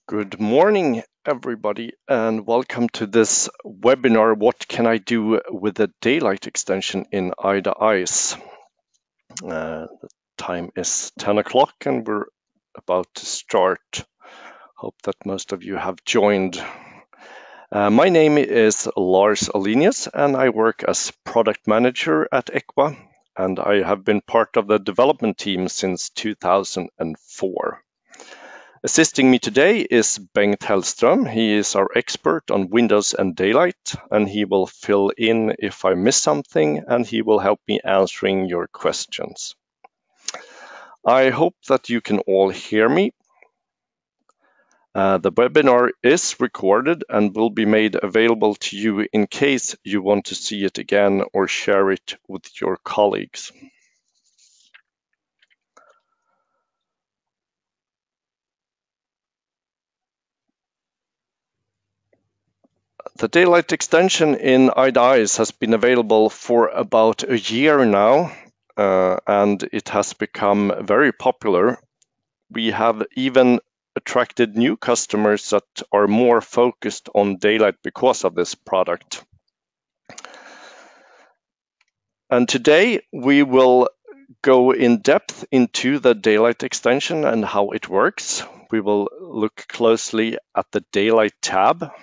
Good morning, everybody, and welcome to this webinar, What Can I Do with the Daylight Extension in IDA-ICE? The time is 10 o'clock and we're about to start. Hope that most of you have joined. My name is Lars Alenius and I work as product manager at EQUA, and I have been part of the development team since 2004. Assisting me today is Bengt Hellström. He is our expert on Windows and Daylight, and he will fill in if I miss something, and he will help me answering your questions. I hope that you can all hear me. The webinar is recorded and will be made available to you in case you want to see it again or share it with your colleagues. The Daylight extension in IDA-ICE has been available for about a year now, and it has become very popular. We have even attracted new customers that are more focused on Daylight because of this product. And today we will go in depth into the Daylight extension and how it works. We will look closely at the Daylight tab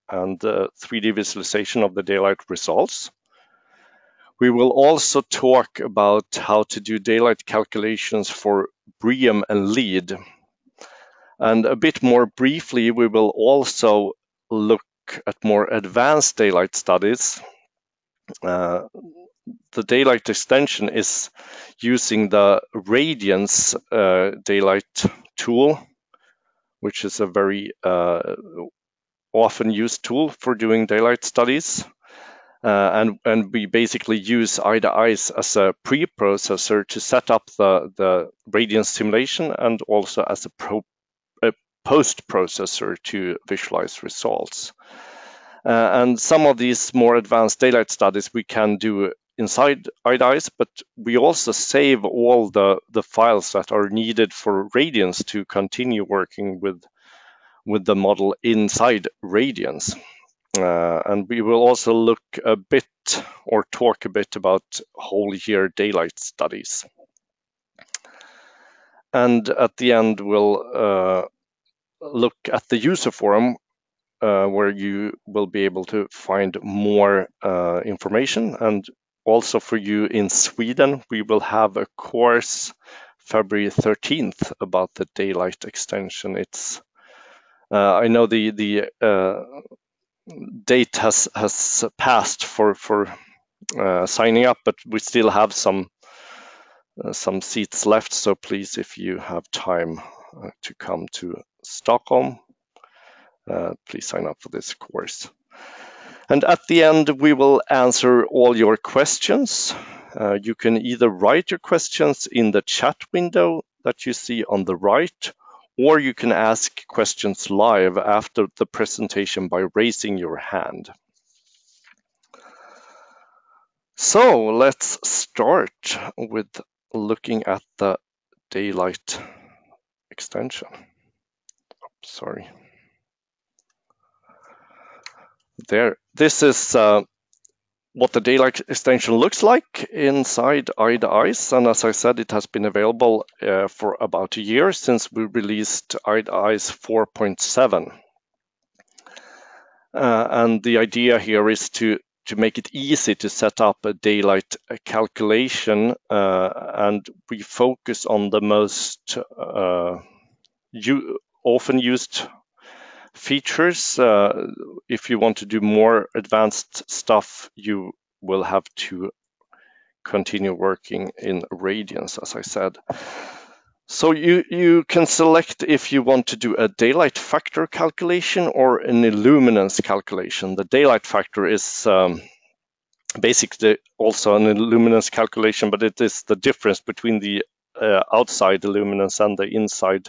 and the 3D visualization of the Daylight results. We will also talk about how to do Daylight calculations for BREEAM and LEED. And a bit more briefly, we will also look at more advanced Daylight studies. The Daylight extension is using the Radiance Daylight tool, which is a very often used tool for doing Daylight studies. And we basically use IDA-ICE as a preprocessor to set up the Radiance simulation and also as a post-processor to visualize results. And some of these more advanced Daylight studies we can do inside IDA-ICE, but we also save all the files that are needed for Radiance to continue working with the model inside Radiance. And we will also look a bit or talk a bit about whole year Daylight studies. And at the end, we'll look at the user forum where you will be able to find more information. And also for you in Sweden, we will have a course February 13th about the Daylight extension. It's I know the date has passed for signing up, but we still have some seats left. So please, if you have time to come to Stockholm, please sign up for this course. And at the end, we will answer all your questions. You can either write your questions in the chat window that you see on the right, or you can ask questions live after the presentation by raising your hand. So let's start with looking at the Daylight extension. Sorry. There. This is what the Daylight extension looks like inside IDA-ICE, and as I said, it has been available for about a year since we released IDA-ICE 4.7. And the idea here is to make it easy to set up a Daylight calculation, and we focus on the most often used features. If you want to do more advanced stuff, you will have to continue working in Radiance, as I said. So you can select if you want to do a Daylight factor calculation or an Luminance calculation. The Daylight factor is basically also an Luminance calculation, but it is the difference between the outside Luminance and the inside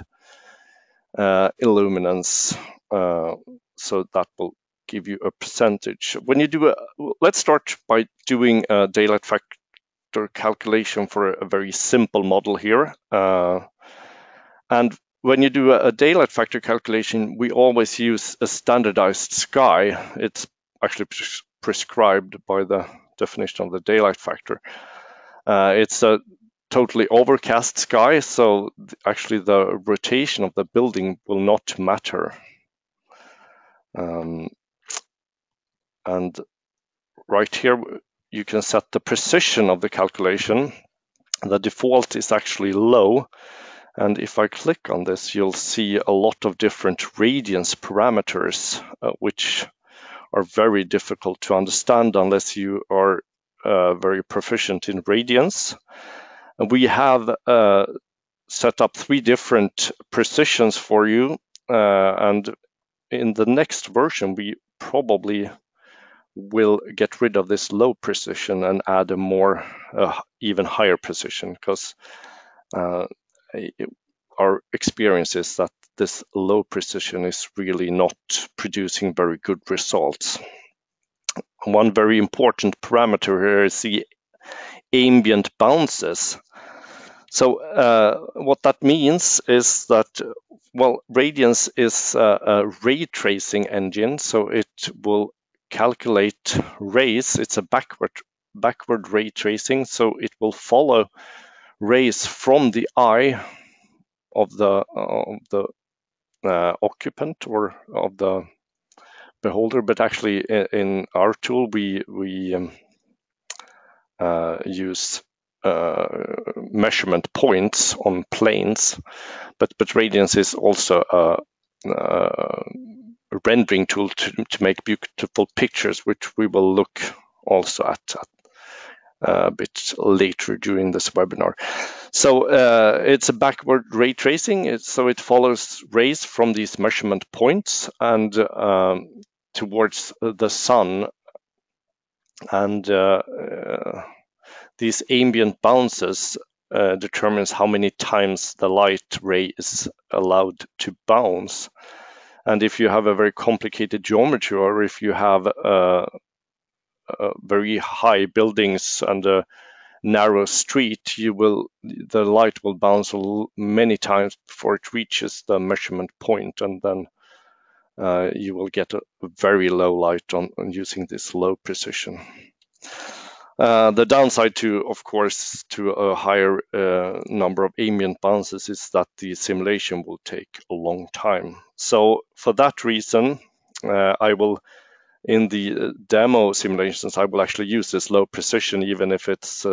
Luminance. So that will give you a percentage. When you do let's start by doing a Daylight factor calculation for a very simple model here. And when you do a daylight factor calculation, we always use a standardized sky. It's actually prescribed by the definition of the daylight factor. It's a totally overcast sky, so actually the rotation of the building will not matter. And right here, you can set the precision of the calculation. The default is actually low. And if I click on this, you'll see a lot of different radiance parameters, which are very difficult to understand unless you are very proficient in radiance. And we have set up 3 different precisions for you. And in the next version, we probably will get rid of this low precision and add a more even higher precision, because our experience is that this low precision is really not producing very good results. One very important parameter here is the ambient bounces. So what that means is that, well, Radiance is a ray tracing engine, so it will calculate rays. It's a backward ray tracing, so it will follow rays from the eye of the occupant or of the beholder. But actually, in our tool, we use measurement points on planes, but Radiance is also a rendering tool to make beautiful pictures, which we will look also at a bit later during this webinar. So it's a backward ray tracing, so it follows rays from these measurement points and towards the sun, and these ambient bounces determines how many times the light ray is allowed to bounce. And if you have a very complicated geometry, or if you have very high buildings and a narrow street, the light will bounce many times before it reaches the measurement point, and then you will get a very low light on using this low precision. The downside of course, to a higher number of ambient bounces is that the simulation will take a long time. So for that reason, I will, in the demo simulations, I will actually use this low precision, even if it's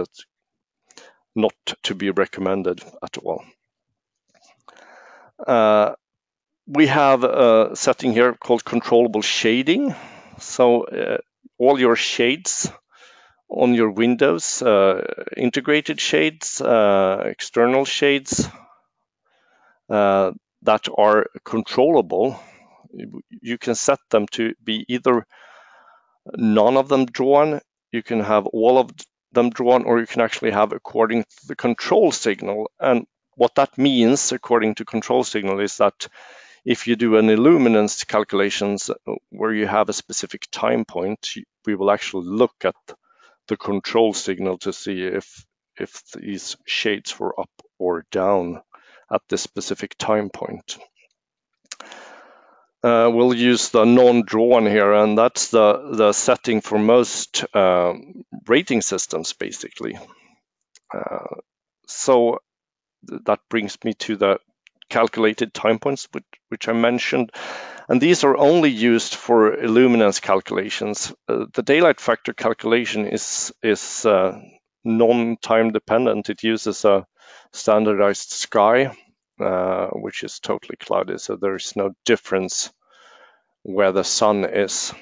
not to be recommended at all. We have a setting here called controllable shading. So all your shades on your windows, integrated shades, external shades that are controllable, you can set them to be either none of them drawn, you can have all of them drawn, or you can actually have according to the control signal. And what that means, according to control signal, is that if you do an illuminance calculations where you have a specific time point, we will actually look at the control signal to see if these shades were up or down at this specific time point. We'll use the non-drawn here, and that's the setting for most rating systems, basically. So that brings me to the calculated time points, which I mentioned. And these are only used for illuminance calculations. The daylight factor calculation is non-time dependent. It uses a standardized sky, which is totally cloudy, so there is no difference where the sun is.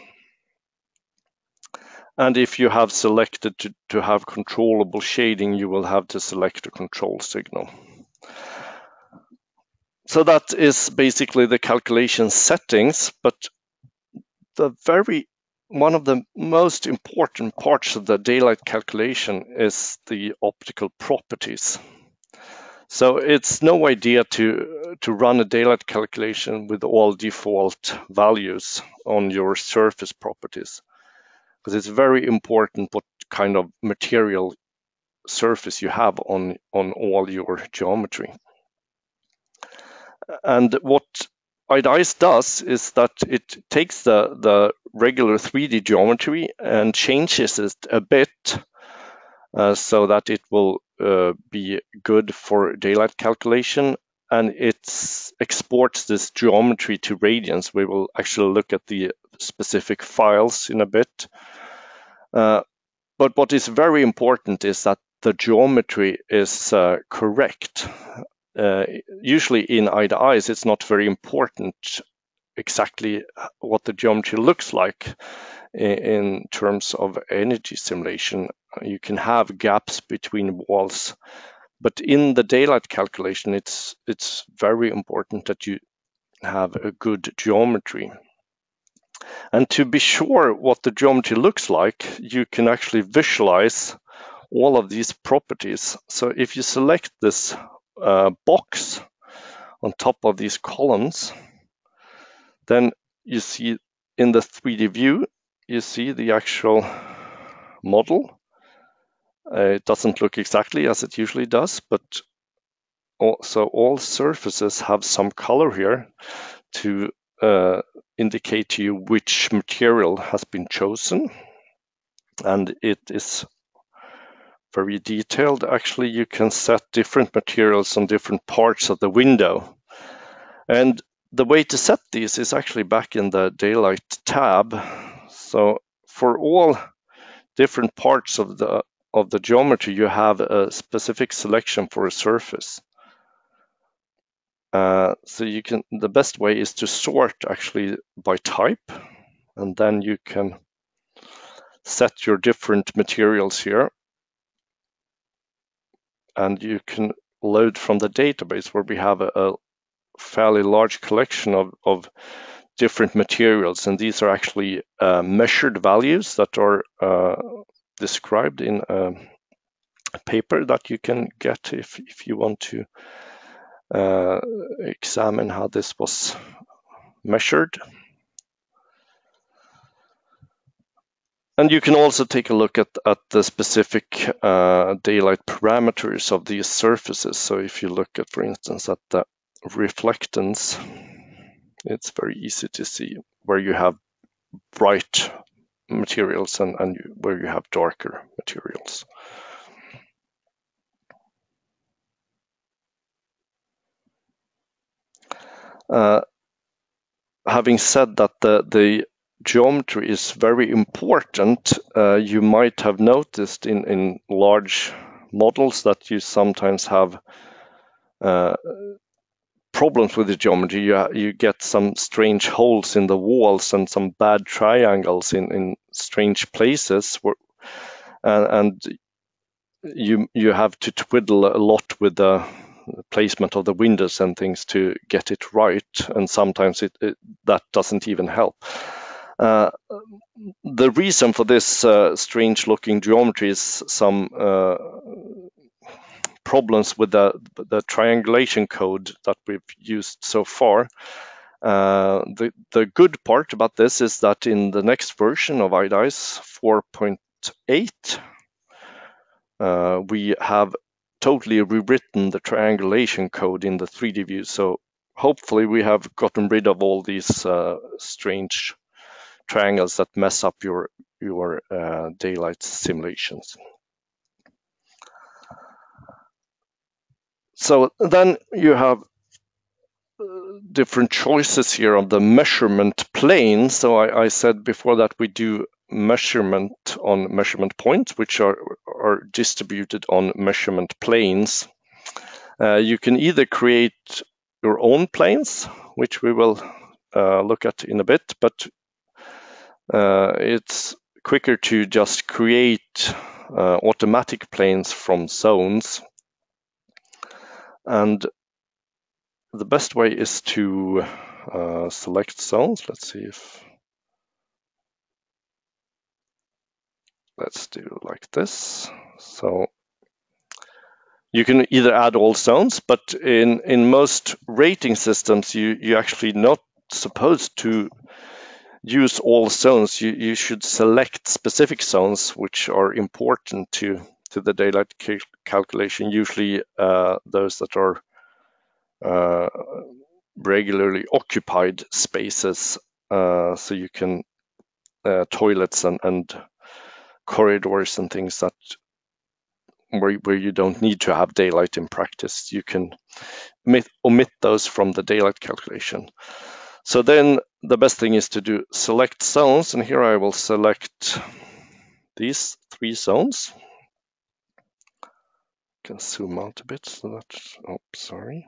And if you have selected to have controllable shading, you will have to select a control signal. So that is basically the calculation settings, but one of the most important parts of the daylight calculation is the optical properties. So it's no idea to run a daylight calculation with all default values on your surface properties, because it's very important what kind of material surface you have on all your geometry. And what eighties does is that it takes the regular 3D geometry and changes it a bit so that it will be good for daylight calculation, and it exports this geometry to radians. We will actually look at the specific files in a bit. But what is very important is that the geometry is correct. Usually in eighties, it's not very important exactly what the geometry looks like in terms of energy simulation. You can have gaps between walls, but in the daylight calculation, it's very important that you have a good geometry. And to be sure what the geometry looks like, you can actually visualize all of these properties. So if you select this box on top of these columns, then you see in the 3D view, you see the actual model. It doesn't look exactly as it usually does, but also all surfaces have some color here to indicate to you which material has been chosen. And it is very detailed. Actually, you can set different materials on different parts of the window. And the way to set these is actually back in the daylight tab. So for all different parts of the geometry, you have a specific selection for a surface. So you can, the best way is to sort actually by type, and then you can set your different materials here, and you can load from the database where we have a fairly large collection of different materials, and these are actually measured values that are described in a paper that you can get if you want to examine how this was measured. And you can also take a look at the specific daylight parameters of these surfaces. So if you look at, for instance, at the reflectance, it's very easy to see where you have bright materials and where you have darker materials. Having said that the geometry is very important, you might have noticed in large models that you sometimes have problems with the geometry. You get some strange holes in the walls and some bad triangles in strange places, and you have to twiddle a lot with the placement of the windows and things to get it right, and sometimes that doesn't even help. The reason for this strange looking geometry is some problems with the triangulation code that we've used so far. The good part about this is that in the next version of eighties 4.8, we have totally rewritten the triangulation code in the 3D view. So hopefully we have gotten rid of all these strange triangles that mess up your daylight simulations. So then you have different choices here of the measurement plane. So I said before that we do measurement on measurement points, which are distributed on measurement planes. You can either create your own planes, which we will look at in a bit, but it's quicker to just create automatic planes from zones. And the best way is to select zones. Let's do like this. So you can either add all zones, but in most rating systems, you actually not supposed to use all zones. You should select specific zones which are important to the daylight calculation, usually those that are regularly occupied spaces, so you can toilets and corridors and things that where you don't need to have daylight in practice. You can omit those from the daylight calculation. So then the best thing is to do select zones, and here I will select these 3 zones. I can zoom out a bit so that, oh, sorry.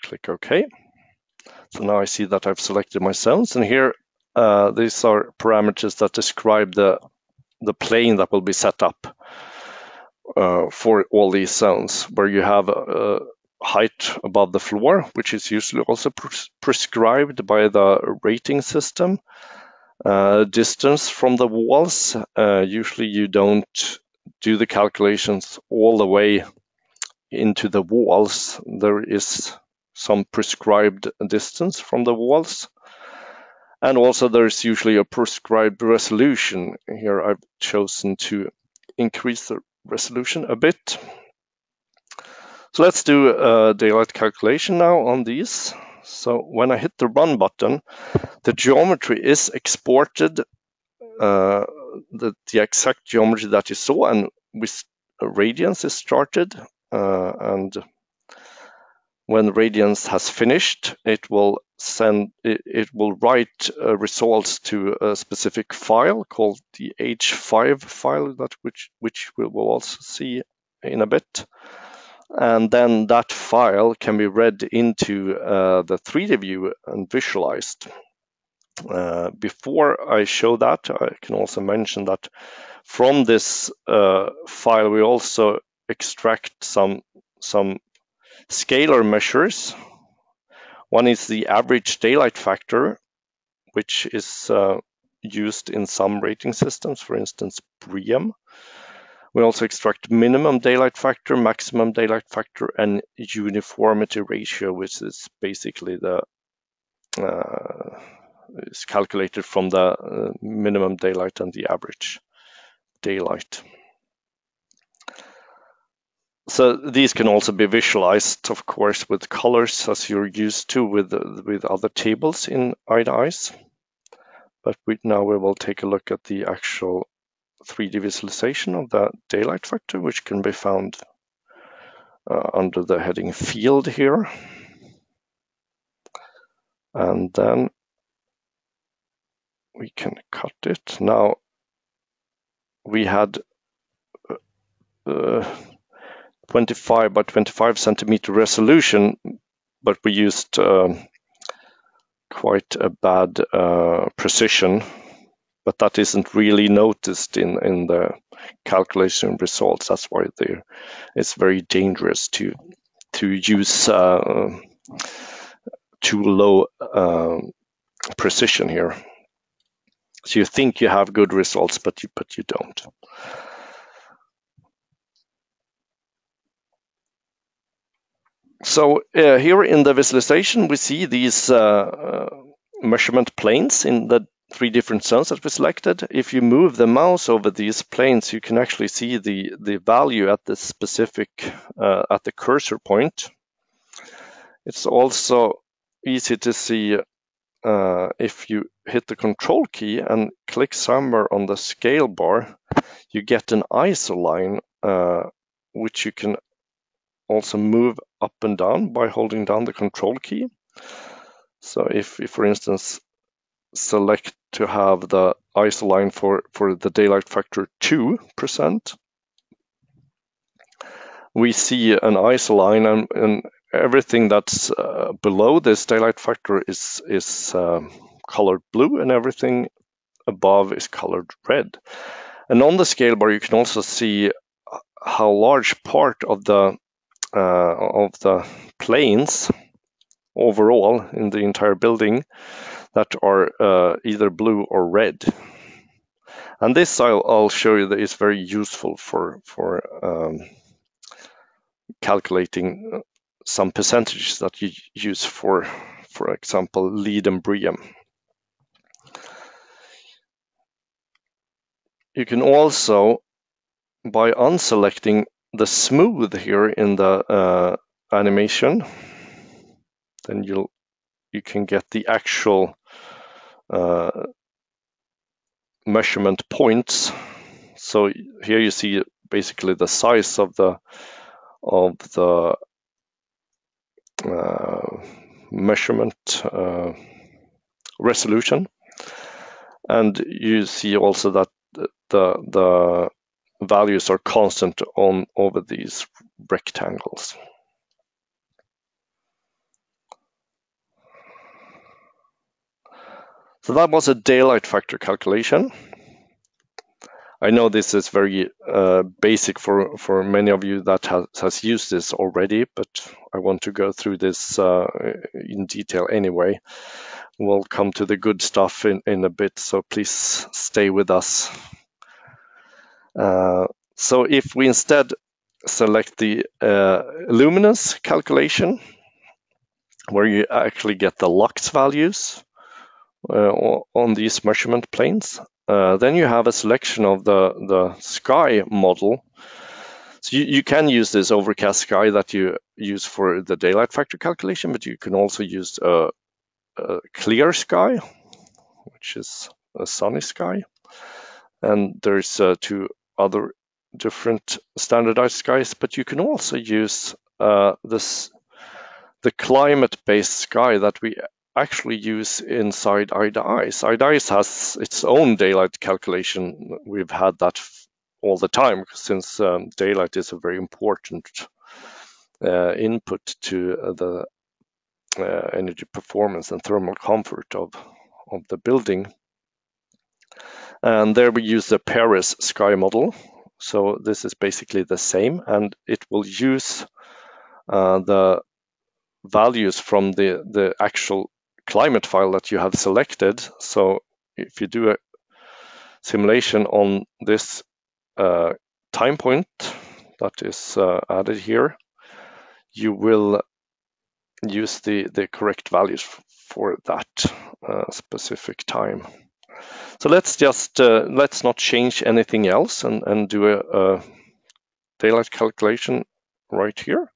Click OK. So now I see that I've selected my zones, and here these are parameters that describe the plane that will be set up for all these zones, where you have height above the floor, which is usually also prescribed by the rating system. Distance from the walls, usually you don't do the calculations all the way into the walls. There is some prescribed distance from the walls. And also there's usually a prescribed resolution. Here I've chosen to increase the resolution a bit. So let's do a daylight calculation now on these. So when I hit the run button, the geometry is exported, the exact geometry that you saw, and with radiance is started. And when radiance has finished, it will write results to a specific file called the H5 file, which we will also see in a bit. And then that file can be read into the 3D view and visualized. Before I show that, I can also mention that from this file we also extract some scalar measures. One is the average daylight factor, which is used in some rating systems, for instance, BREEAM. We also extract minimum daylight factor, maximum daylight factor, and uniformity ratio, which is basically is calculated from the minimum daylight and the average daylight. So these can also be visualized, of course, with colors, as you're used to with other tables in eighties. But now we will take a look at the actual 3D visualization of the daylight factor, which can be found under the heading field here. And then we can cut it. Now we had 25 by 25 centimeter resolution, but we used quite a bad precision. But that isn't really noticed in the calculation results. That's why it's very dangerous to use too low precision here. So you think you have good results, but you don't. So here in the visualization, we see these measurement planes in the 3 different zones that we selected. If you move the mouse over these planes, you can actually see the value at the specific, at the cursor point. It's also easy to see if you hit the control key and click somewhere on the scale bar, you get an ISO line, which you can also move up and down by holding down the control key. So if for instance, select to have the ISO line for the daylight factor 2%, we see an ISO line, and everything that's below this daylight factor is colored blue, and everything above is colored red. And on the scale bar, you can also see how large part of the planes overall in the entire building that are either blue or red. And this I'll show you that is very useful for calculating some percentages that you use for example, LEED and BREEAM. You can also, by unselecting the smooth here in the animation, then you can get the actual measurement points. So here you see basically the size of the measurement resolution, and you see also that the values are constant over these rectangles. So that was a daylight factor calculation. I know this is very basic for many of you that has used this already, but I want to go through this in detail anyway. We'll come to the good stuff in a bit, so please stay with us. So if we instead select the luminance calculation, where you actually get the lux values on these measurement planes, then you have a selection of the sky model. So you can use this overcast sky that you use for the daylight factor calculation, but you can also use a clear sky, which is a sunny sky. And there's two other different standardized skies, but you can also use the climate-based sky that we actually use inside eighties. Eighties has its own daylight calculation. We've had that all the time since daylight is a very important input to the energy performance and thermal comfort of the building. And there we use the Paris sky model. So this is basically the same, and it will use the values from the actual climate file that you have selected. So if you do a simulation on this time point that is added here, you will use the correct values for that specific time. So let's not change anything else and do a daylight calculation right here.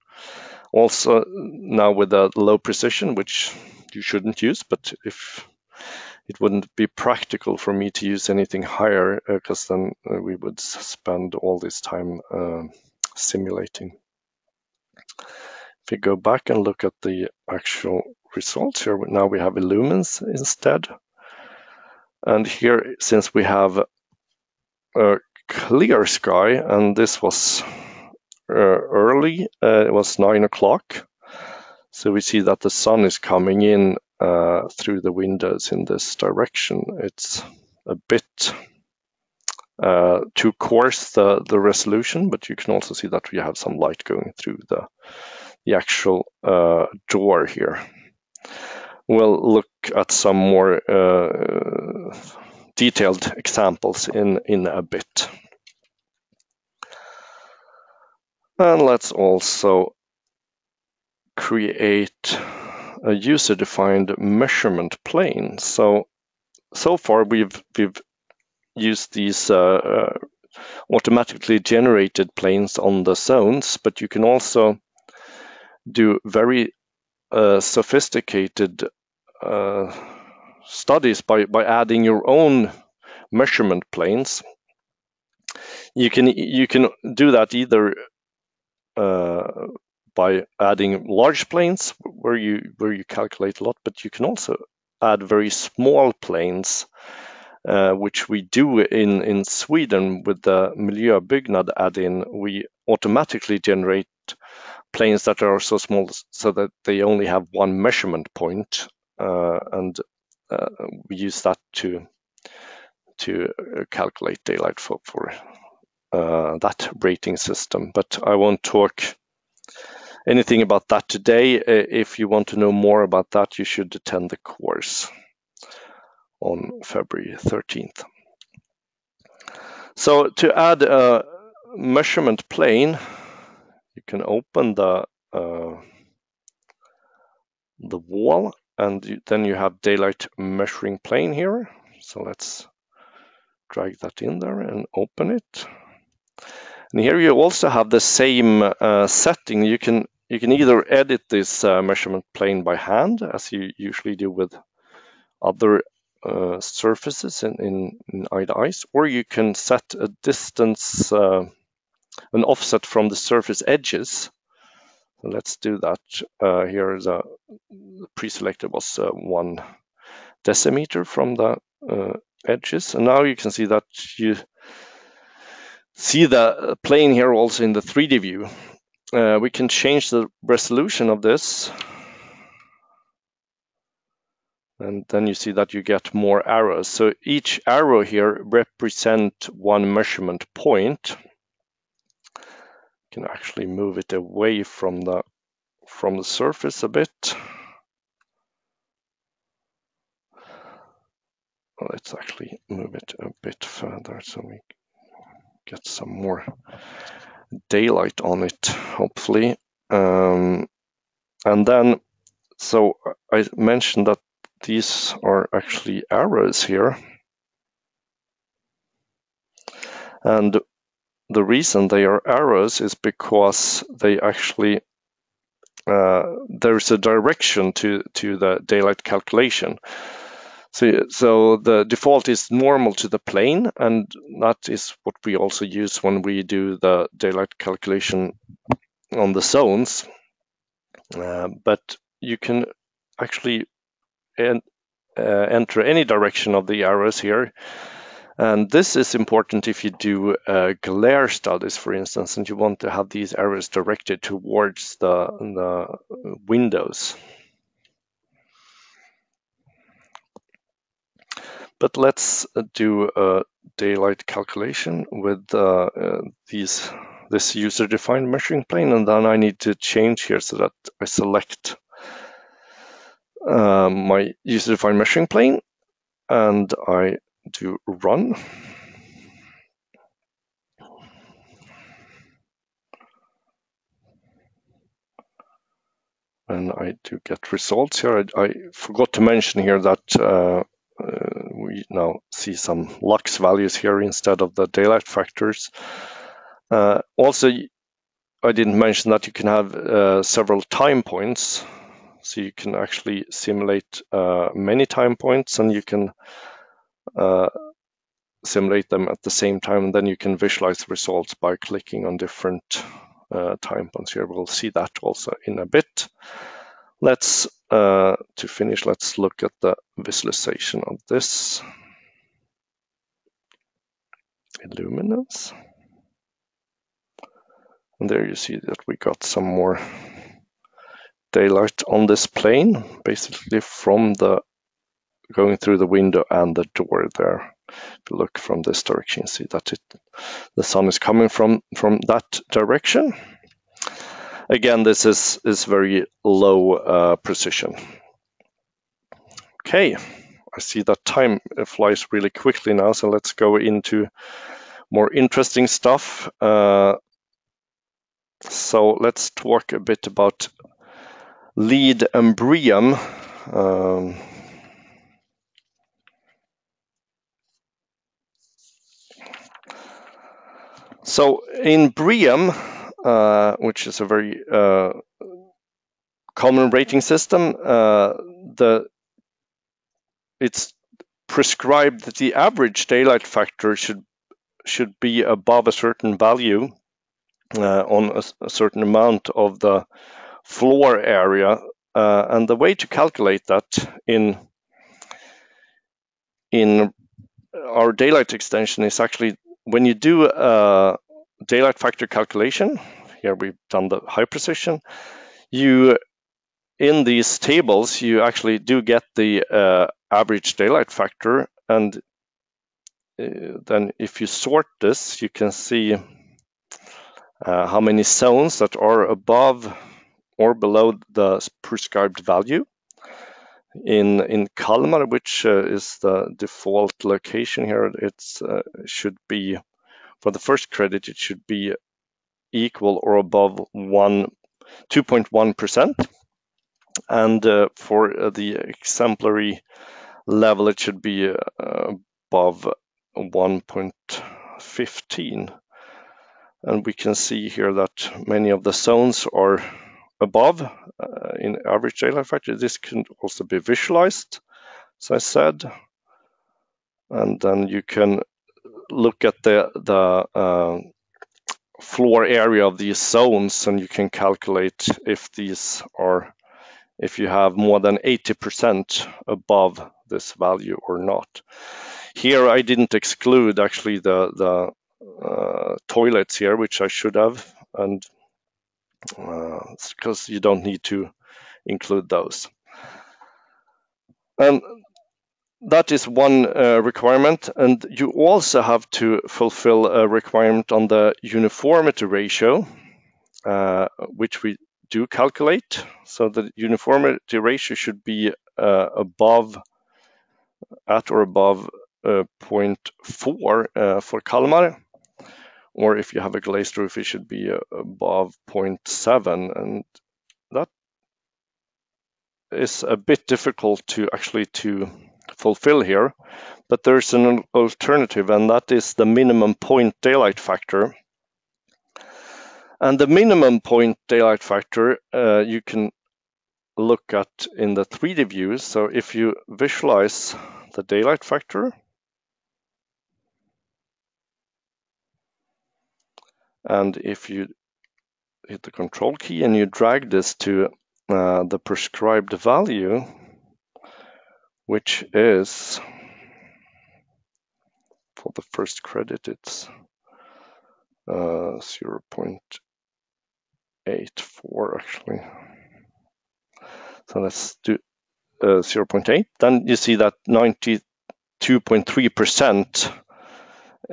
Also now with a low precision, which you shouldn't use, but if it wouldn't be practical for me to use anything higher, because then we would spend all this time simulating. If we go back and look at the actual results here, now we have luminance instead. And here, since we have a clear sky, and this was early, it was 9 o'clock. So we see that the sun is coming in through the windows in this direction. It's a bit too coarse, the resolution, but you can also see that we have some light going through the actual door here. We'll look at some more detailed examples in a bit. And let's also create a user-defined measurement plane. So far we've used these automatically generated planes on the zones, but you can also do very sophisticated studies by adding your own measurement planes. You can do that either by adding large planes where you calculate a lot, but you can also add very small planes, which we do in Sweden with the Miljöbyggnad add-in. We automatically generate planes that are so small so that they only have one measurement point, and we use that to calculate daylight for that rating system. But I won't talk anything about that today. If you want to know more about that, you should attend the course on February 13th. So to add a measurement plane, you can open the wall, and then you have daylight measuring plane here. So let's drag that in there and open it. And here you also have the same setting. You you can either edit this measurement plane by hand, as you usually do with other surfaces in eighties, or you can set a distance, an offset from the surface edges. So let's do that. Here the pre-selected was 1 decimeter from the edges, and now you can see that you see the plane here also in the 3D view. We can change the resolution of this, and then you see that you get more arrows. So each arrow here represents one measurement point. You can actually move it away from the surface a bit. Let's actually move it a bit further so we get some more daylight on it, hopefully. And then, so I mentioned that these are actually arrows here. And the reason they are arrows is because they actually, there's a direction to the daylight calculation. So the default is normal to the plane, and that is what we also use when we do the daylight calculation on the zones. But you can actually enter any direction of the arrows here. And this is important if you do glare studies, for instance, and you want to have these arrows directed towards the windows. But let's do a daylight calculation with this user-defined measuring plane, and then I need to change here so that I select my user-defined measuring plane, and I do run. And I do get results here. I forgot to mention here that we now see some lux values here instead of the daylight factors. Also, I didn't mention that you can have several time points. So you can actually simulate many time points, and you can simulate them at the same time, and then you can visualize the results by clicking on different time points here. We'll see that also in a bit. Let's, to finish, let's look at the visualization of this. Luminance. And there you see that we got some more daylight on this plane, basically from the going through the window and the door there. If you look from this direction, you see that the sun is coming from that direction. Again, this is very low precision. Okay, I see that time flies really quickly now, so let's go into more interesting stuff. So let's talk a bit about lead and BREEAM. So in BREEAM, which is a very common rating system, it's prescribed that the average daylight factor should be above a certain value on a certain amount of the floor area, and the way to calculate that in our daylight extension is actually when you do a daylight factor calculation. Here we've done the high precision. In these tables, you actually do get the average daylight factor, and then if you sort this, you can see how many zones that are above or below the prescribed value. In Kalmar, which is the default location here, it should be, for the first credit, it should be equal or above 2.1%. And for the exemplary level, it should be above 1.15. And we can see here that many of the zones are above in average daylight factor. This can also be visualized, as I said, and then you can look at the floor area of these zones, and you can calculate if you have more than 80% above this value or not. Here I didn't exclude actually the toilets here, which I should have, and because you don't need to include those. And that is one requirement, and you also have to fulfill a requirement on the uniformity ratio, which we do calculate. So the uniformity ratio should be at or above 0.4 for Kalmar, or if you have a glazed roof, it should be above 0.7, and that is a bit difficult to fulfill here, but there's an alternative, and that is the minimum point daylight factor. And the minimum point daylight factor you can look at in the 3D view. So if you visualize the daylight factor, and if you hit the control key and you drag this to the prescribed value, which is, for the first credit, it's 0.84 actually. So let's do 0.8. Then you see that 92.3%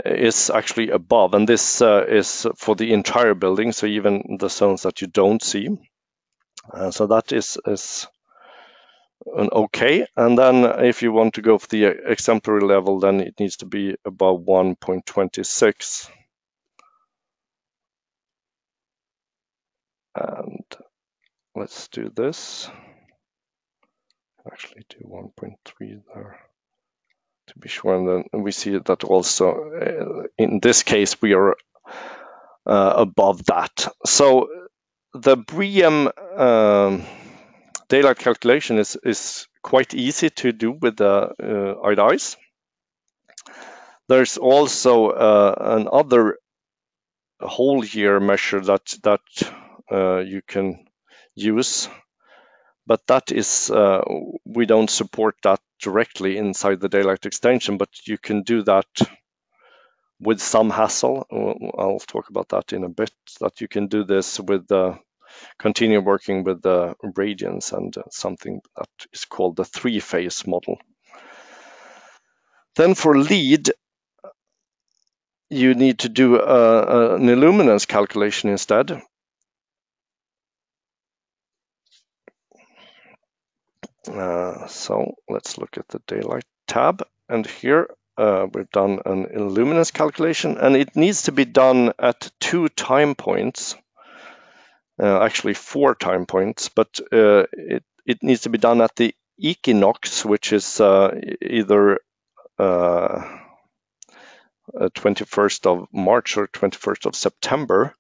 is actually above, and this is for the entire building, so even the zones that you don't see. So that is an okay. And then if you want to go for the exemplary level, then it needs to be above 1.26. And let's do this. Actually do 1.3 there to be sure, and then we see that also in this case we are above that. So the BREEAM daylight calculation is quite easy to do with the eighties. There's also another whole year measure that you can use, but that is we don't support that directly inside the daylight extension, but you can do that with some hassle. I'll talk about that in a bit, that you can do this with continue working with the radians and something that is called the three-phase model. Then for lead, you need to do an illuminance calculation instead. So let's look at the daylight tab, and here we've done an illuminance calculation, and it needs to be done at 2 time points, actually 4 time points, but it needs to be done at the equinox, which is either 21st of March or 21st of September.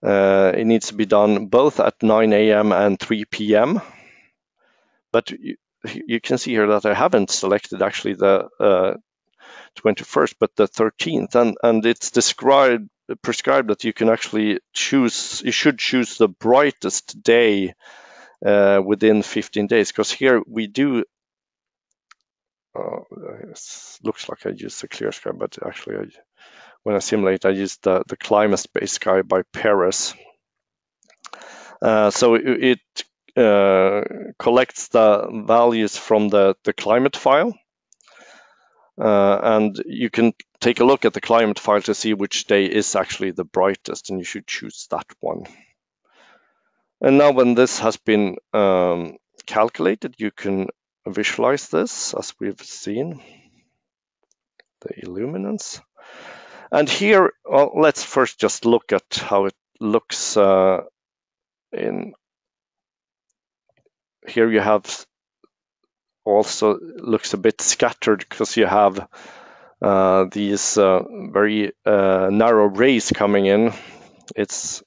It needs to be done both at 9 a.m. and 3 p.m. But you can see here that I haven't selected actually the 21st, but the 13th, and it's prescribed that you can actually choose. You should choose the brightest day within 15 days, because here we do. It looks like I used the clear sky, but actually, when I simulate, I used the climate-based sky by Paris. So it collects the values from the climate file, and you can take a look at the climate file to see which day is actually the brightest, and you should choose that one. And now when this has been calculated, you can visualize this as we've seen, the illuminance. And here, well, let's first just look at how it looks here you have also looks a bit scattered, because you have these very narrow rays coming in. It's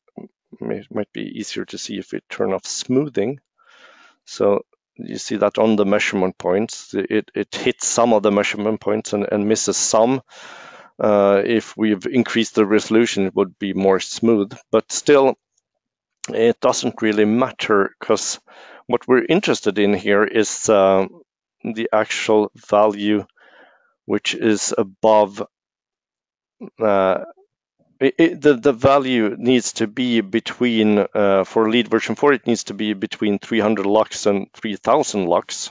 might be easier to see if we turn off smoothing. So you see that on the measurement points, it hits some of the measurement points and misses some. If we've increased the resolution, it would be more smooth, but still it doesn't really matter, because what we're interested in here is the actual value which is above. The value needs to be between, for lead version 4, it needs to be between 300 lux and 3000 lux.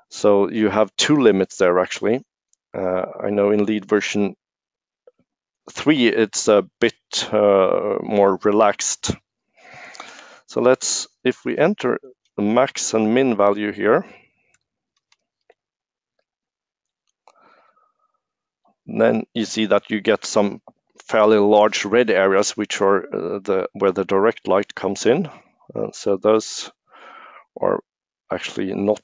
So you have two limits there actually. I know in lead version 3 it's a bit more relaxed. So if we enter the max and min value here, then you see that you get some fairly large red areas, which are where the direct light comes in. So those are actually not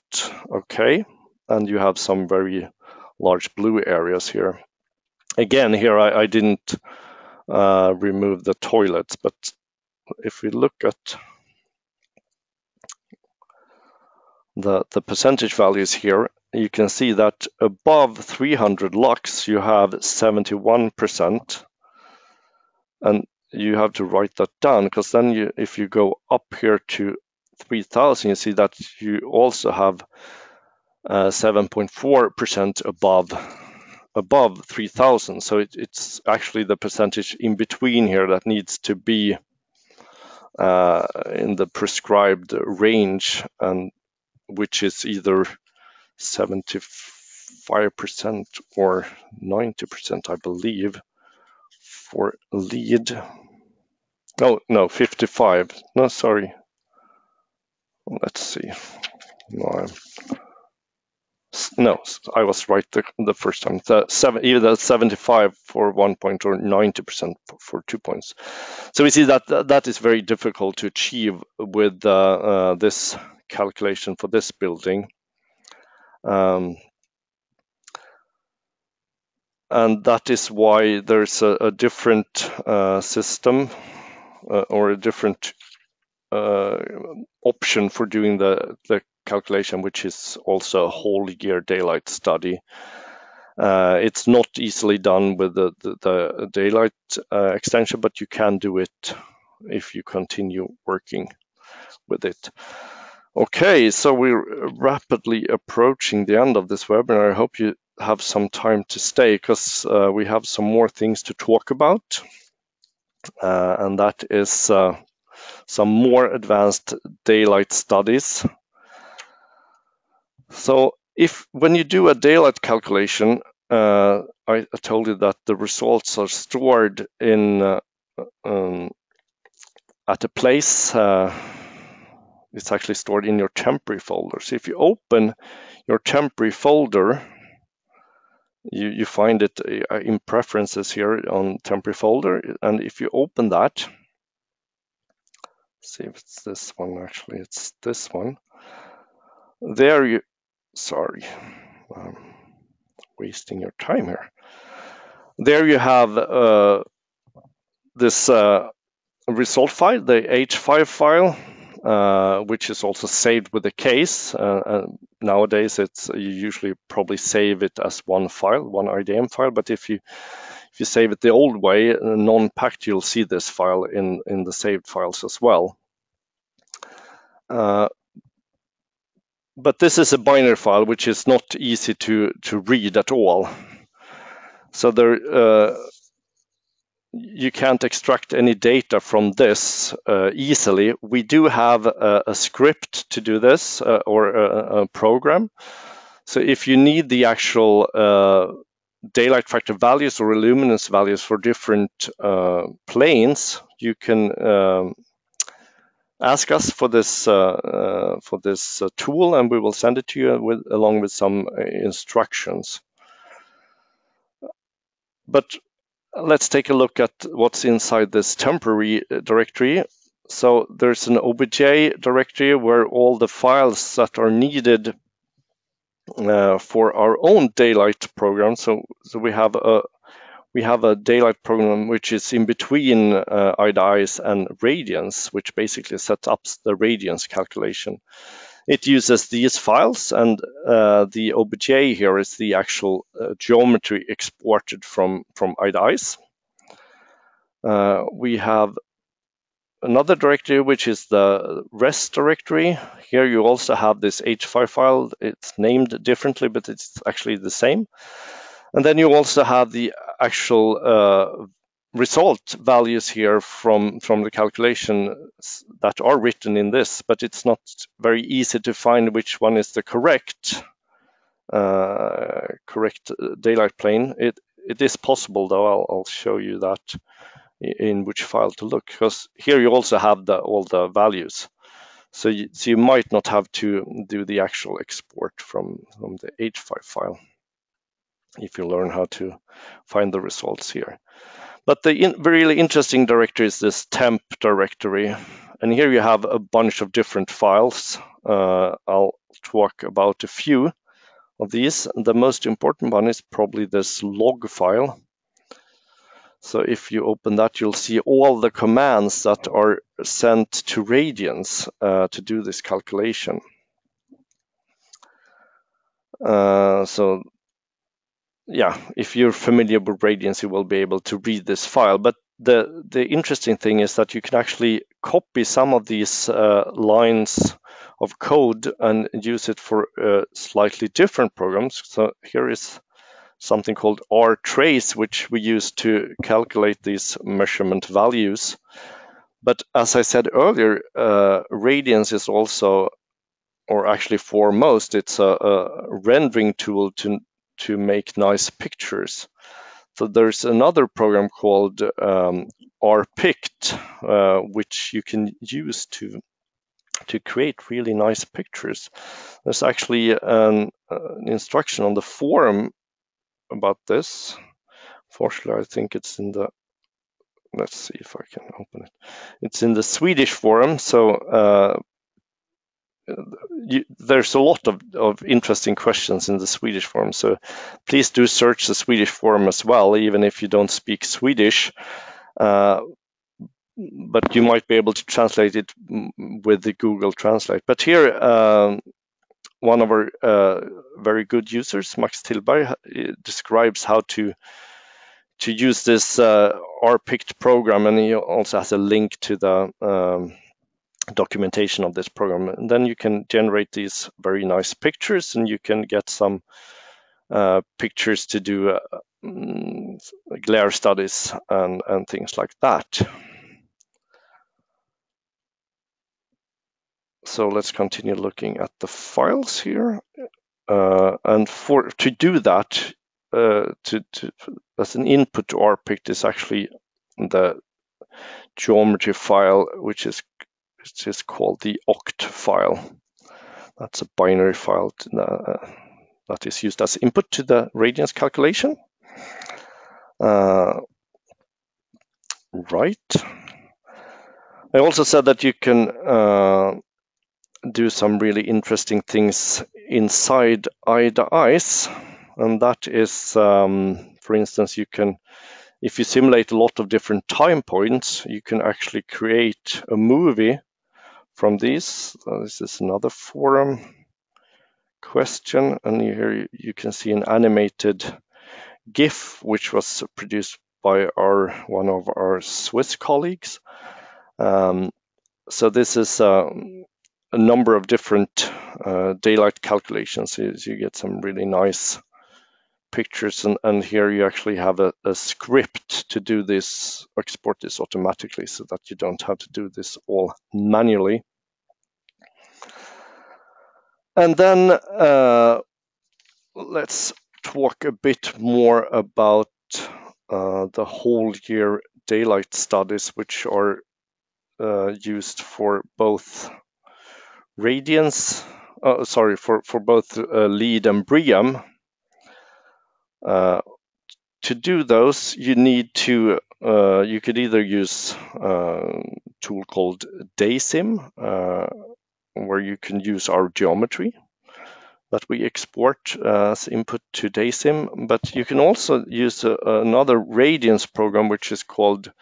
okay. And you have some very large blue areas here. Again, here I didn't remove the toilets, but if we look at the percentage values here, you can see that above 300 lux you have 71%, and you have to write that down, because then if you go up here to 3000, you see that you also have 7.4% above 3000. So it's actually the percentage in between here that needs to be in the prescribed range, and which is either 75% or 90%, I believe, for lead. Oh, no, 55. No, sorry. Let's see. No, I was right the first time. Either 75 for 1 point or 90% for 2 points. So we see that is very difficult to achieve with this calculation for this building. And that is why there's a different system or a different option for doing the calculation, which is also a whole year daylight study. It's not easily done with the daylight extension, but you can do it if you continue working with it. Okay, so we're rapidly approaching the end of this webinar. I hope you have some time to stay, because we have some more things to talk about, and that is some more advanced daylight studies. So when you do a daylight calculation, I told you that the results are stored in at a place. It's actually stored in your temporary folder. So if you open your temporary folder, you find it in preferences here on temporary folder. And if you open that, see if it's this one, actually, it's this one. There you, sorry, wasting your time here. There you have this result file, the H5 file, which is also saved with a case. Nowadays, you usually probably save it as one file, one IDM file. But if you save it the old way, non-packed, you'll see this file in the saved files as well. But this is a binary file, which is not easy to read at all. So you can't extract any data from this easily. We do have a script to do this, or a program. So if you need the actual daylight factor values or luminance values for different planes, you can ask us for this tool, and we will send it to you along with some instructions. But let's take a look at what's inside this temporary directory. So there's an OBJ directory where all the files that are needed for our own daylight program. So we have we have a daylight program which is in between eighties and radians, which basically sets up the radians calculation. It uses these files, and the OBJ here is the actual geometry exported from eighties. We have another directory, which is the res directory. Here you also have this H5 file. It's named differently, but it's actually the same. And then you also have the actual result values here from the calculation that are written in this, but it's not very easy to find which one is the correct daylight plane. It is possible, though. I'll show you that in which file to look, because here you also have all the values. So you might not have to do the actual export from the H5 file if you learn how to find the results here. But the really interesting directory is this temp directory. And here you have a bunch of different files. I'll talk about a few of these. The most important one is probably this log file. So if you open that, you'll see all the commands that are sent to radians to do this calculation. So yeah, if you're familiar with radians, you will be able to read this file. But the interesting thing is that you can actually copy some of these lines of code and use it for slightly different programs. So here is something called rtrace, which we use to calculate these measurement values. But as I said earlier, radians is also, or actually foremost, it's a rendering tool to make nice pictures. So there's another program called rpict, which you can use to create really nice pictures. There's actually an instruction on the forum about this. Fortunately, I think it's in the, let's see if I can open it. It's in the Swedish forum, so there's a lot of interesting questions in the Swedish forum. So please do search the Swedish forum as well, even if you don't speak Swedish. But you might be able to translate it with the Google Translate. But here, one of our very good users, Max Tillberg, describes how to use this rpict program, and he also has a link to the documentation of this program. And then you can generate these very nice pictures, and you can get some pictures to do glare studies and things like that. So let's continue looking at the files here. And to do that, as an input to rpict is actually the geometry file, which is called the oct file. That's a binary file that is used as input to the radians calculation. Right. I also said that you can do some really interesting things inside eighties, and that is, for instance, you can, if you simulate a lot of different time points, you can actually create a movie from these. This is another forum question, and here you can see an animated GIF, which was produced by one of our Swiss colleagues. So this is a number of different daylight calculations. So you get some really nice pictures, and here you actually have a script to do this, export this automatically, so that you don't have to do this all manually. And then let's talk a bit more about the whole year daylight studies, which are used for both radians, for both LEED and BREEAM. To do those, you need to, you could either use a tool called DaySim, where you can use our geometry that we export as input to DaySim, but you can also use another Radiance program, which is called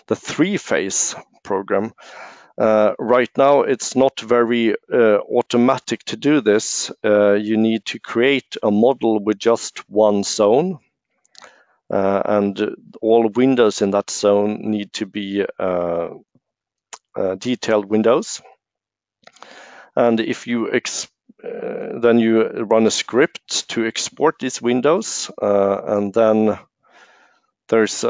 the Threephase program. Right now, it's not very automatic to do this. You need to create a model with just one zone, and all windows in that zone need to be detailed windows. And if you then you run a script to export these windows, and then there's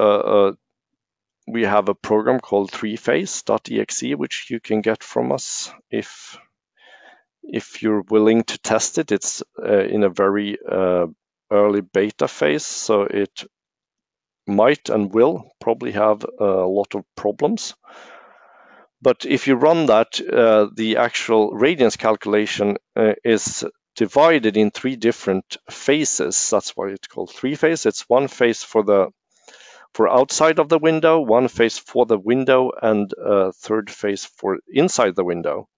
we have a program called threephase.exe, which you can get from us if you're willing to test it. It's in a very early beta phase, so it might and will probably have a lot of problems. But if you run that, the actual radiance calculation is divided in 3 different phases. That's why it's called Threephase. It's one phase for outside of the window, one phase for the window, and a third phase for inside the window.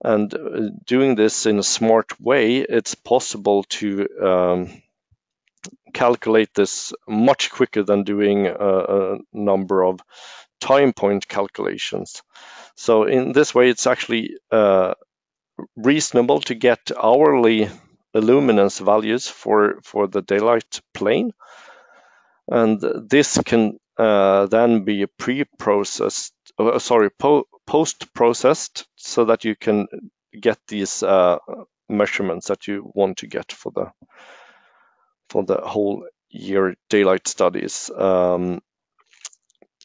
And doing this in a smart way, it's possible to calculate this much quicker than doing a number of time point calculations. So in this way, it's actually reasonable to get hourly luminance values for the daylight plane. And this can then be post-processed so that you can get these measurements that you want to get for the whole year daylight studies.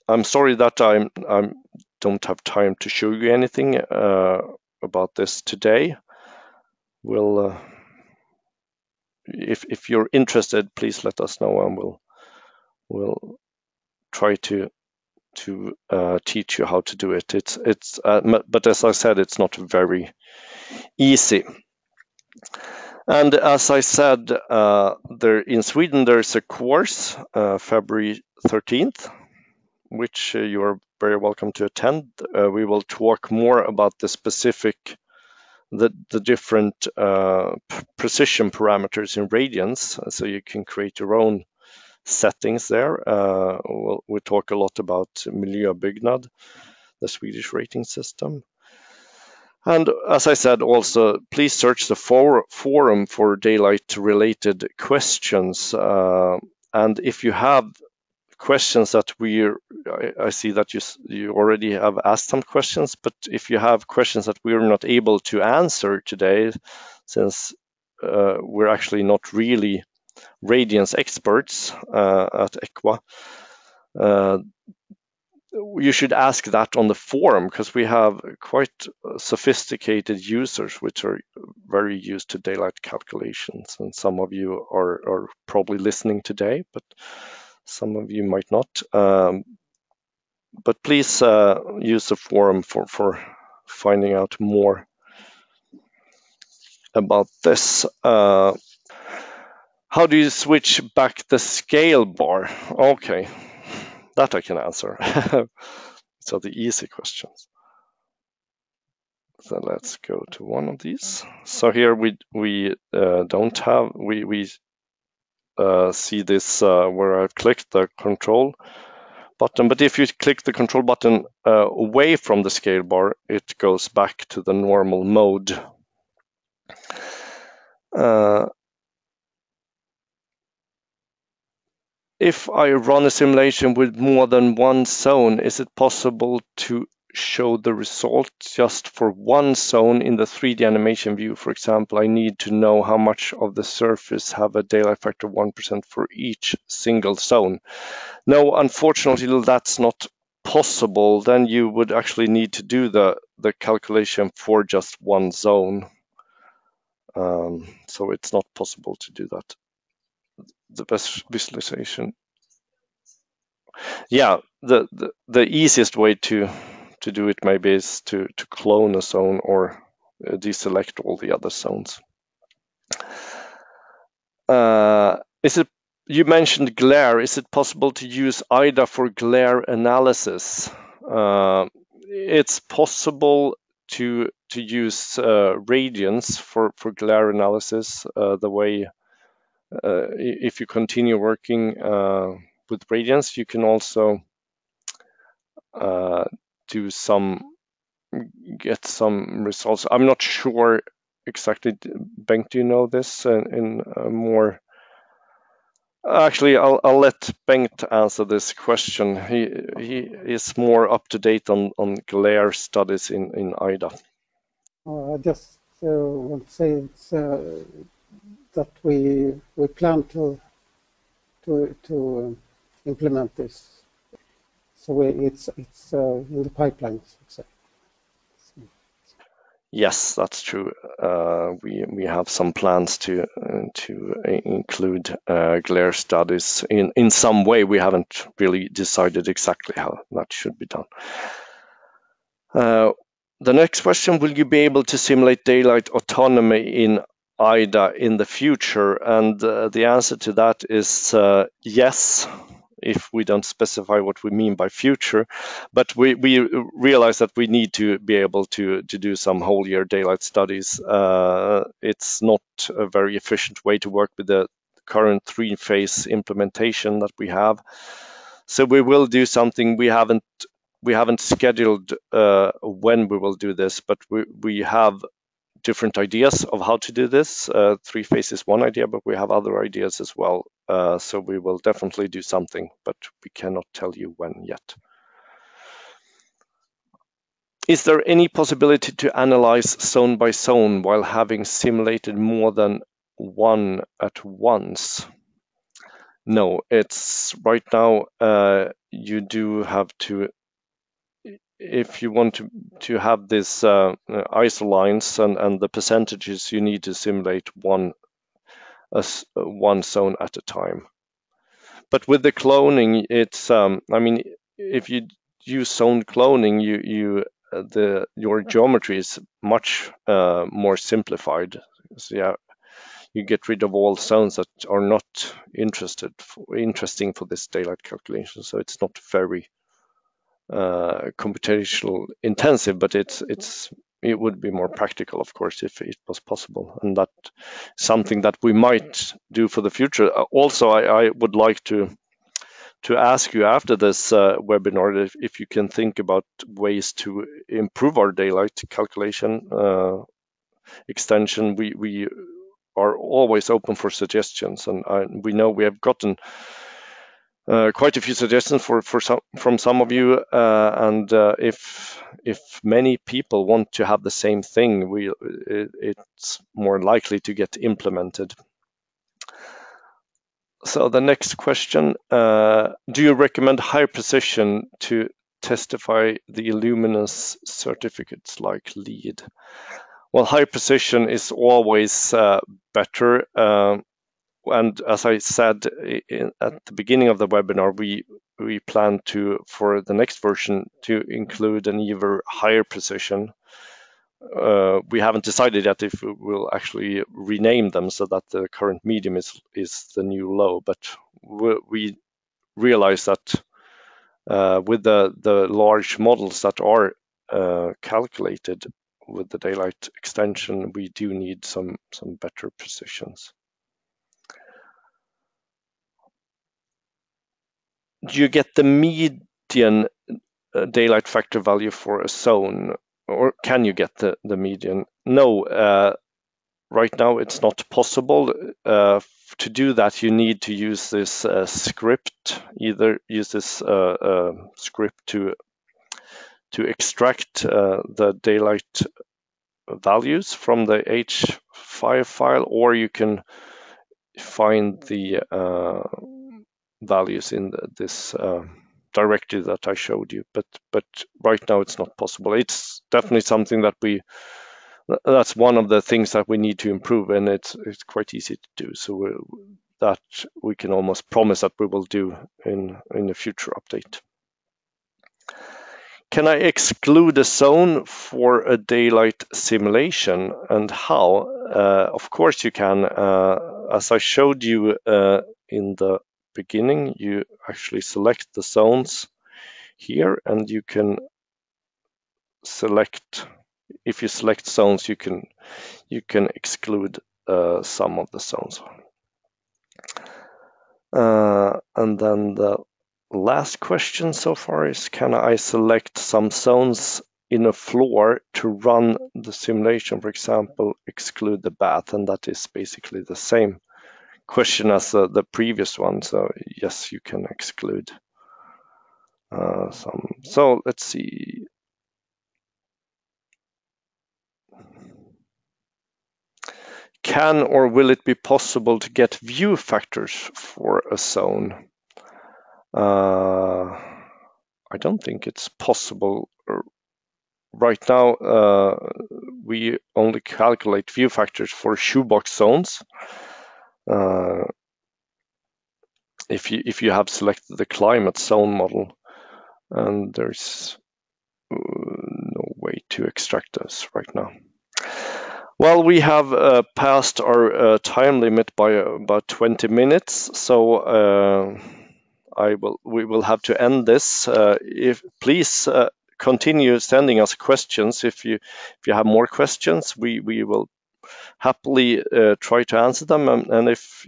I'm sorry that I don't have time to show you anything about this today. We'll, if you're interested, please let us know, and we'll try to teach you how to do it. But as I said, it's not very easy. And as I said, in Sweden there's a course February 13th, which you are very welcome to attend. We will talk more about the specific, the different precision parameters in radiance, so you can create your own settings there. We'll talk a lot about Miljöbyggnad, the Swedish rating system. And as I said, also, please search the forum for daylight-related questions. And if you have questions that I see that you already have asked some questions, but if you have questions that we're not able to answer today, since we're actually not really radiance experts at EQUA, you should ask that on the forum, because we have quite sophisticated users which are very used to daylight calculations, and some of you are probably listening today, but some of you might not. But please use the forum for finding out more about this. How do you switch back the scale bar? Okay, that I can answer. So the easy questions. So let's go to one of these. So here we don't have, we see this where I've clicked the control button, but if you click the control button away from the scale bar, it goes back to the normal mode. If I run a simulation with more than one zone, is it possible to show the result just for one zone in the 3D animation view? For example, I need to know how much of the surface have a daylight factor 1% for each single zone. No, unfortunately, that's not possible. Then you would actually need to do the calculation for just one zone. So it's not possible to do that. The best visualization. Yeah, the easiest way to do it maybe is to clone a zone or deselect all the other zones. You mentioned glare. Is it possible to use IDA for glare analysis? It's possible to use radians for glare analysis. The way if you continue working with radians, you can also get some results. I'm not sure exactly. Bengt, do you know this in more? Actually, I'll let Bengt answer this question. He is more up to date on glare studies in IDA. I just want to say it's that we plan to implement this. So it's in the pipeline, so to say. Yes, that's true. We have some plans to include glare studies in some way. We haven't really decided exactly how that should be done. The next question: will you be able to simulate daylight autonomy in IDA in the future? And the answer to that is yes, if we don't specify what we mean by future. But we realize that we need to be able to do some whole year daylight studies. It's not a very efficient way to work with the current three-phase implementation that we have. So we will do something. We haven't scheduled when we will do this, but we have different ideas of how to do this. Three-phase is one idea, but we have other ideas as well. So we will definitely do something, but we cannot tell you when yet. Is there any possibility to analyze zone by zone while having simulated more than one at once? No, it's right now you do have to, if you want to have this isolines and the percentages, you need to simulate one zone at a time. But with the cloning, it's I mean, if you use zone cloning, your geometry is much more simplified. So yeah, you get rid of all zones that are not interesting for this daylight calculation. So it's not very computational intensive, but it would be more practical, of course, if it was possible, and that something that we might do for the future. Also, I would like to ask you after this webinar if you can think about ways to improve our daylight calculation extension. We are always open for suggestions, and we know we have gotten quite a few suggestions from some of you, and if many people want to have the same thing, it's more likely to get implemented. So the next question: do you recommend high precision to testify the Luminance certificates like LEED? Well, high precision is always better. And as I said at the beginning of the webinar, we plan to, for the next version, to include an even higher precision. We haven't decided yet if we will actually rename them so that the current medium is the new low, but we realize that with the large models that are calculated with the daylight extension, we do need some better precisions. Do you get the median daylight factor value for a zone, or can you get the median? No, right now it's not possible. To do that, you need to use this script, either use this script to extract the daylight values from the H5 file, or you can find the values in this directory that I showed you, but right now it's not possible. It's definitely something that that's one of the things that we need to improve, and it's quite easy to do. So that we can almost promise that we will do in a future update. Can I exclude a zone for a daylight simulation, and how? Of course you can. As I showed you in the beginning, you actually select the zones here, and you can select if you select zones, you can exclude some of the zones. And then the last question so far is, can I select some zones in a floor to run the simulation? For example, exclude the bath, and that is basically the same question as the previous one. So yes, you can exclude some. So let's see. Can or will it be possible to get view factors for a zone? I don't think it's possible. Right now, we only calculate view factors for shoebox zones. If you have selected the climate zone model, and there's no way to extract those right now. Well, we have passed our time limit by about 20 minutes, so we will have to end this. Please continue sending us questions. If you have more questions, we will happily try to answer them. And if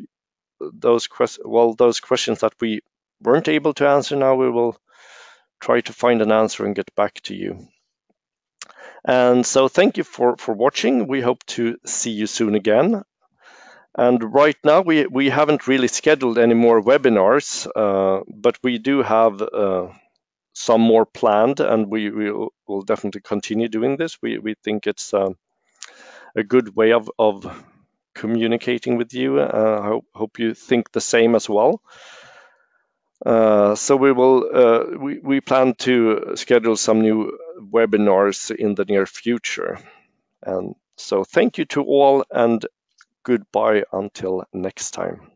those questions that we weren't able to answer now, we will try to find an answer and get back to you. And so thank you for watching. We hope to see you soon again. And right now we haven't really scheduled any more webinars, but we do have some more planned, and we will definitely continue doing this. We think it's a good way of communicating with you. I hope you think the same as well. So we plan to schedule some new webinars in the near future. And so thank you to all, and goodbye until next time.